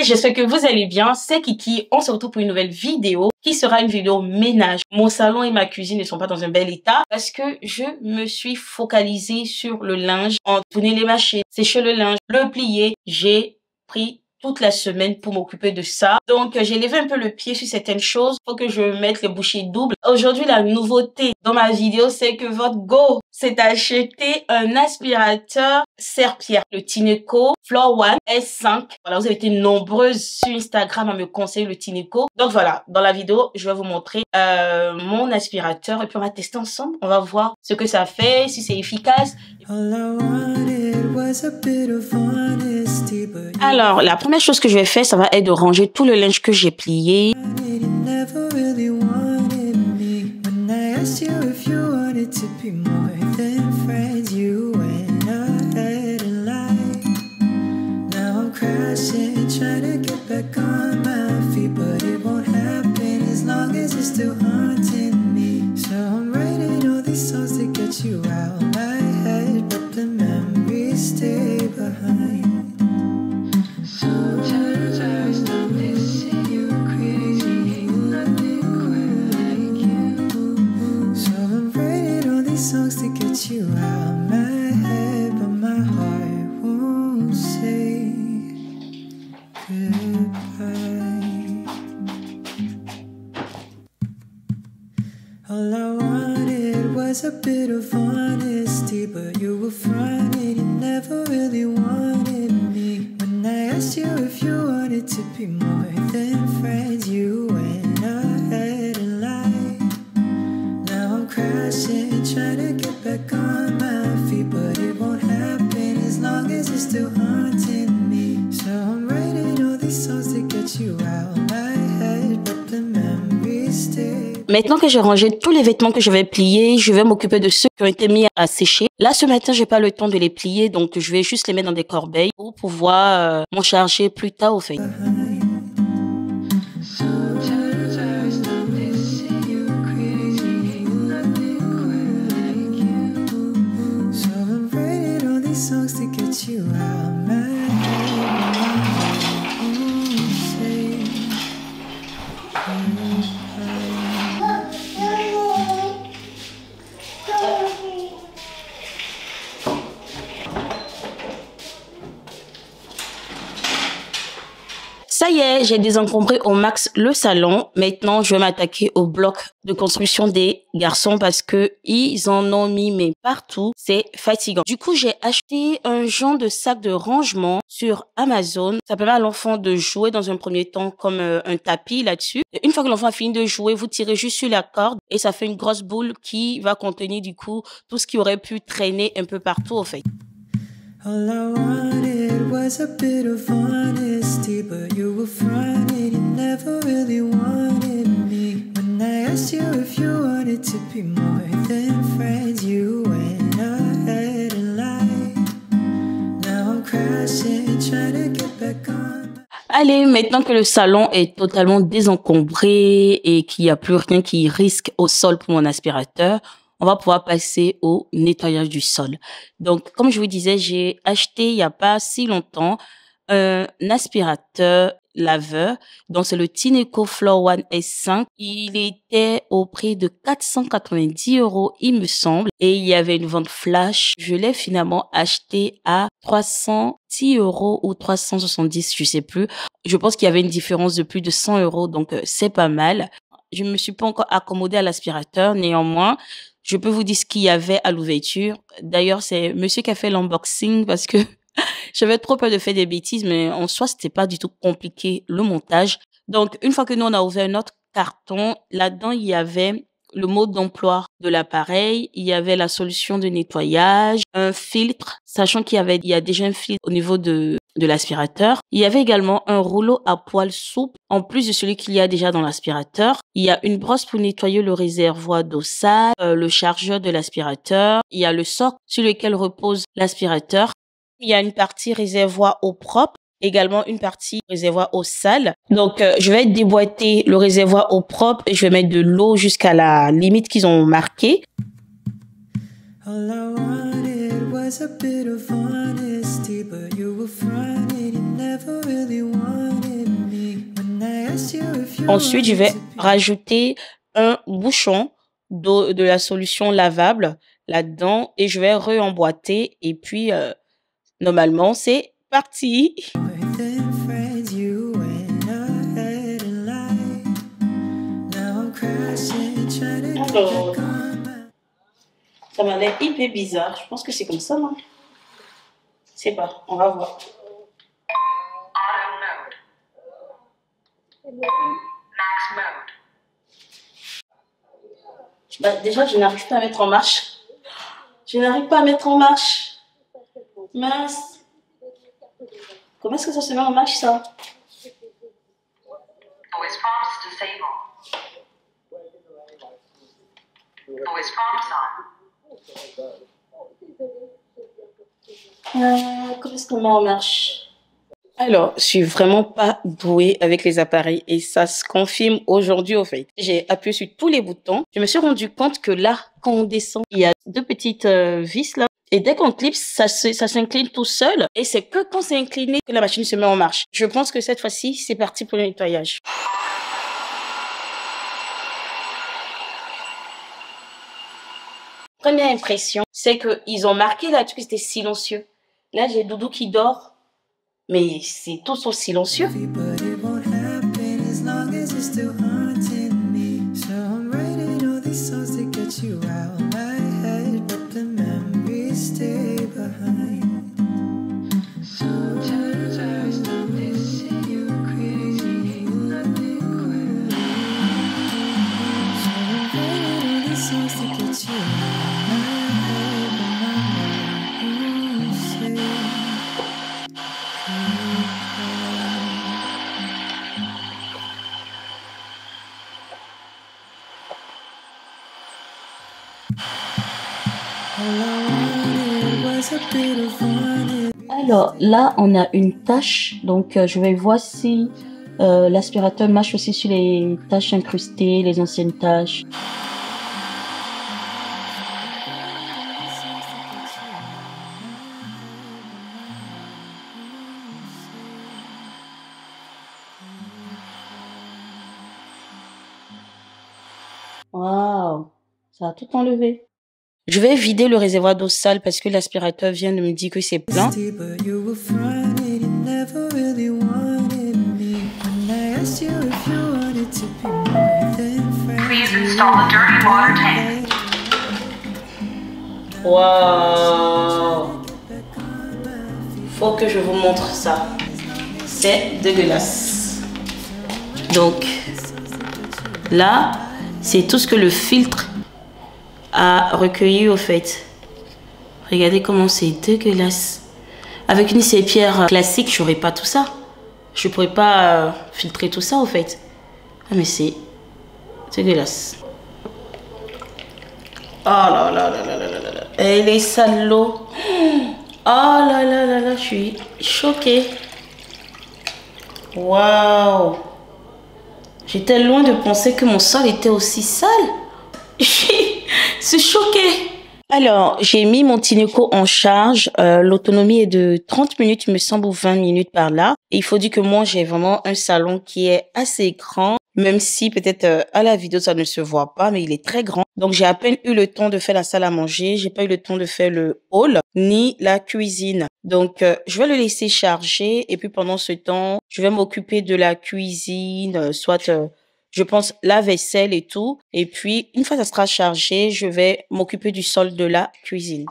j'espère que vous allez bien. C'est Kiki, on se retrouve pour une nouvelle vidéo qui sera une vidéo ménage. Mon salon et ma cuisine ne sont pas dans un bel état parce que je me suis focalisée sur le linge, en tourner les machines, sécher le linge, le plier. J'ai pris toute la semaine pour m'occuper de ça. Donc, j'ai levé un peu le pied sur certaines choses. Faut que je mette les bouchées doubles. Aujourd'hui, la nouveauté dans ma vidéo, c'est que votre go s'est acheté un aspirateur serpillère, le Tineco Floor One S5. Voilà, vous avez été nombreuses sur Instagram à me conseiller le Tineco. Donc voilà, dans la vidéo, je vais vous montrer mon aspirateur et puis on va tester ensemble. On va voir ce que ça fait, si c'est efficace. Alors, la première chose que je vais faire, ça va être de ranger tout le linge que j'ai plié. All I wanted was a bit of honesty, but you were fronting, you never really wanted me. When I asked you if you wanted to be more than friends, you went ahead and lied. Now I'm crashing, trying to get back on my feet, but it won't happen as long as you're still haunting me. So I'm writing all these songs to get you out my head, but the memories stay. Maintenant que j'ai rangé tous les vêtements que je vais plier, je vais m'occuper de ceux qui ont été mis à sécher. Là, ce matin, j'ai pas le temps de les plier, donc je vais juste les mettre dans des corbeilles pour pouvoir m'en charger plus tard au fait. Ça y est, j'ai désencombré au max le salon. Maintenant, je vais m'attaquer au bloc de construction des garçons parce que ils en ont mis mais partout. C'est fatigant. Du coup, j'ai acheté un genre de sac de rangement sur Amazon. Ça permet à l'enfant de jouer dans un premier temps comme un tapis là-dessus. Une fois que l'enfant a fini de jouer, vous tirez juste sur la corde et ça fait une grosse boule qui va contenir du coup tout ce qui aurait pu traîner un peu partout au fait. All I wanted was a bit of honesty, but you were fronting, you never really wanted me. When I asked you if you wanted to be more than friends, you went ahead and lied. Now I'm crashing, trying to get back on. Allez, maintenant que le salon est totalement désencombré et qu'il n'y a plus rien qui risque au sol pour mon aspirateur, on va pouvoir passer au nettoyage du sol. Donc, comme je vous disais, j'ai acheté il n'y a pas si longtemps un aspirateur laveur. Donc, c'est le Tineco Floor One S5. Il était au prix de 490 €, il me semble. Et il y avait une vente flash. Je l'ai finalement acheté à 310 € ou 370, je sais plus. Je pense qu'il y avait une différence de plus de 100 €. Donc, c'est pas mal. Je me suis pas encore accommodée à l'aspirateur. Néanmoins, je peux vous dire ce qu'il y avait à l'ouverture. D'ailleurs, c'est monsieur qui a fait l'unboxing parce que j'avais trop peur de faire des bêtises, mais en soi, c'était pas du tout compliqué, le montage. Donc, une fois que nous, on a ouvert notre carton, là-dedans, il y avait le mode d'emploi de l'appareil, il y avait la solution de nettoyage, un filtre, sachant il y a déjà un filtre au niveau de l'aspirateur. Il y avait également un rouleau à poils souple, en plus de celui qu'il y a déjà dans l'aspirateur. Il y a une brosse pour nettoyer le réservoir d'eau sale, le chargeur de l'aspirateur. Il y a le socle sur lequel repose l'aspirateur. Il y a une partie réservoir eau propre, également une partie réservoir eau sale. Donc, je vais déboîter le réservoir eau propre et je vais mettre de l'eau jusqu'à la limite qu'ils ont marquée. All I wanted was a bit of honesty, but you were fronting, you never really wanted me. When I asked you if you Ensuite, je vais wanted to be rajouter un bouchon d'eau de la solution lavable là-dedans et je vais re-emboîter et puis normalement c'est parti. more than friends, you went ahead and lied. Now I'm crashing, trying to get Alors, back on my... ça m'a l'air hyper bizarre. Je pense que c'est comme ça, non? Je sais pas, on va voir. Auto mode. Max mode. Bah, déjà, je n'arrive pas à mettre en marche. Je n'arrive pas à mettre en marche. Mince. Comment est-ce que ça se met en marche, ça? Voice prompts disabled. Voice prompts on. Comment est-ce qu'on met en marche? Alors, je suis vraiment pas douée avec les appareils et ça se confirme aujourd'hui au fait. J'ai appuyé sur tous les boutons. Je me suis rendu compte que là, quand on descend, il y a deux petites vis là. Et dès qu'on clipse, ça s'incline tout seul. Et c'est que quand c'est incliné que la machine se met en marche. Je pense que cette fois-ci, c'est parti pour le nettoyage. Première impression, c'est qu'ils ont marqué là-dessus que c'était silencieux. Là, j'ai Doudou qui dort, mais c'est tout sauf silencieux. But it won't happen as long as you're still haunting me. So I'm writing all these songs to get you out my head, but the memories stay behind. Sometimes I start missing you crazy, nothing quite. So I'm writing all these songs to get you out my head, but my heart say. Alors là, on a une tache, donc je vais voir si l'aspirateur marche aussi sur les taches incrustées, les anciennes taches. Waouh, ça a tout enlevé. Je vais vider le réservoir d'eau sale parce que l'aspirateur vient de me dire que c'est plein. Please install the dirty water tank. Waouh, faut que je vous montre ça. C'est dégueulasse. Donc là, c'est tout ce que le filtre a recueilli au fait. Regardez comment c'est dégueulasse. Avec une serpillière classique, je n'aurais pas tout ça. Je pourrais pas filtrer tout ça au fait. Ah mais c'est dégueulasse. Oh là là là là là là là. Elle est salaud. Oh là là là là, je suis choquée. Waouh. J'étais loin de penser que mon sol était aussi sale. C'est choqué. Alors, j'ai mis mon Tineco en charge. L'autonomie est de 30 minutes, il me semble, ou 20 minutes par là. Et il faut dire que moi, j'ai vraiment un salon qui est assez grand, même si peut-être à la vidéo, ça ne se voit pas, mais il est très grand. Donc, j'ai à peine eu le temps de faire la salle à manger. J'ai pas eu le temps de faire le hall, ni la cuisine. Donc, je vais le laisser charger. Et puis, pendant ce temps, je vais m'occuper de la cuisine, soit... je pense la vaisselle et tout. Et puis, une fois que ça sera chargé, je vais m'occuper du sol de la cuisine.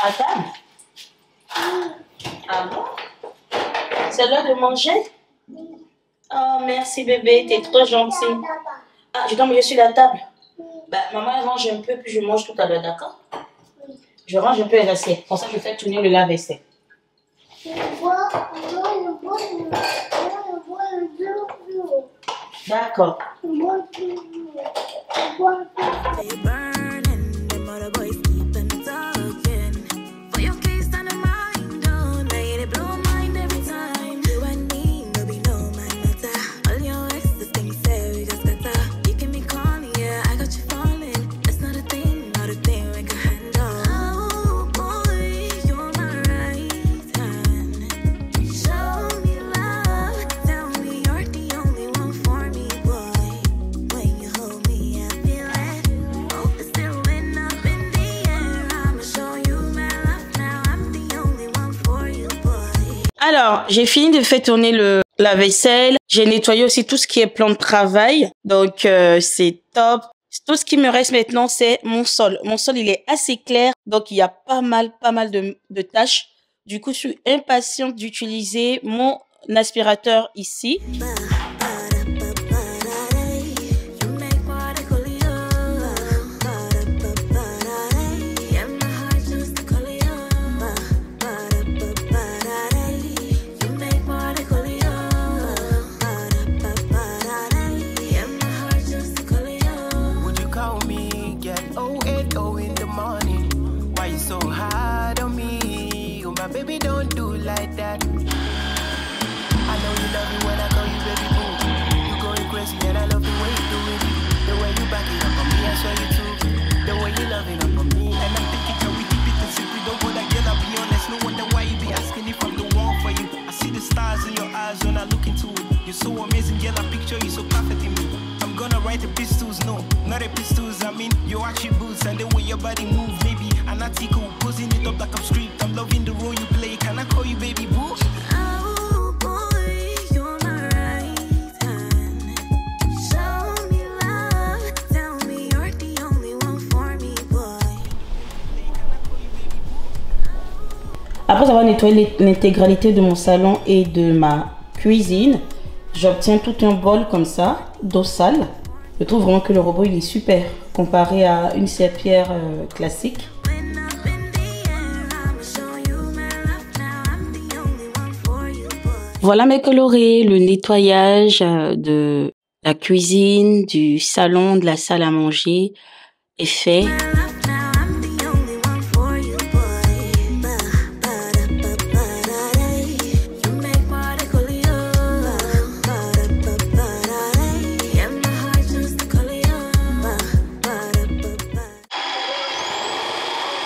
À table? Ah bon? C'est l'heure de manger? Oh, merci bébé, t'es trop gentil. Ah, je dois manger sur la table. Bah, maman, elle range un peu, puis je mange tout à l'heure, d'accord? Je range un peu les assiettes. Pour ça, je fais tourner le lave-vaisselle. D'accord. Alors, j'ai fini de faire tourner la vaisselle. J'ai nettoyé aussi tout ce qui est plan de travail. Donc, c'est top. Tout ce qui me reste maintenant, c'est mon sol. Mon sol, il est assez clair. Donc, il y a pas mal de tâches. Du coup, je suis impatiente d'utiliser mon aspirateur ici. You're so amazing, girl, I picture you so perfect in me. I'm gonna write the pistols, no, not the pistols, I mean your attributes and the way your body moves. Maybe an article, posing it up like I'm street. I'm loving the role you play, can I call you baby boo? Oh boy, you're my right hand. Show me love, tell me you're the only one for me, boy. Après avoir nettoyé l'intégralité de mon salon et de ma cuisine, j'obtiens tout un bol comme ça, d'eau sale. Je trouve vraiment que le robot il est super comparé à une serpillière classique. Voilà mes colorés, le nettoyage de la cuisine, du salon, de la salle à manger est fait.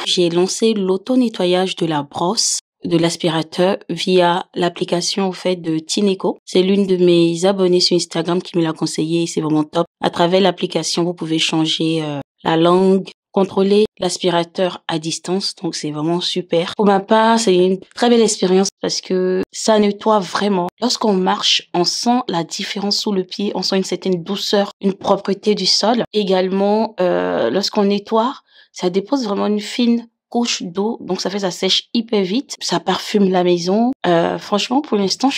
J'ai lancé l'auto-nettoyage de la brosse de l'aspirateur via l'application au fait de Tineco. C'est l'une de mes abonnées sur Instagram qui me l'a conseillé et c'est vraiment top. À travers l'application, vous pouvez changer la langue, contrôler l'aspirateur à distance, donc c'est vraiment super. Pour ma part, c'est une très belle expérience parce que ça nettoie vraiment. Lorsqu'on marche, on sent la différence sous le pied, on sent une certaine douceur, une propreté du sol. Également, lorsqu'on nettoie, ça dépose vraiment une fine couche d'eau, donc ça sèche hyper vite, ça parfume la maison. Franchement, pour l'instant,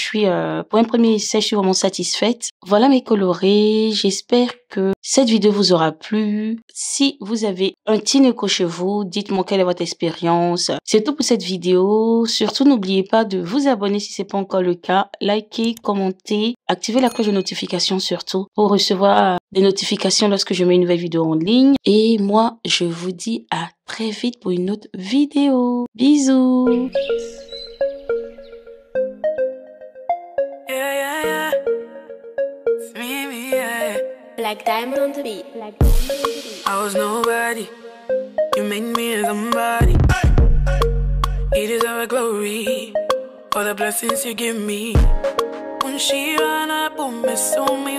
pour un premier essai, je suis vraiment satisfaite. Voilà mes colorés, j'espère que cette vidéo vous aura plu. Si vous avez un Tineco chez vous, dites-moi quelle est votre expérience. C'est tout pour cette vidéo. Surtout, n'oubliez pas de vous abonner si c'est pas encore le cas. Likez, commentez, activez la cloche de notification surtout pour recevoir des notifications lorsque je mets une nouvelle vidéo en ligne. Et moi, je vous dis à très vite pour une autre vidéo. Bisous. Black Diamond on the beat. I was nobody, you made me somebody. You deserve glory for the blessings you give me. When she ran up on me, so me,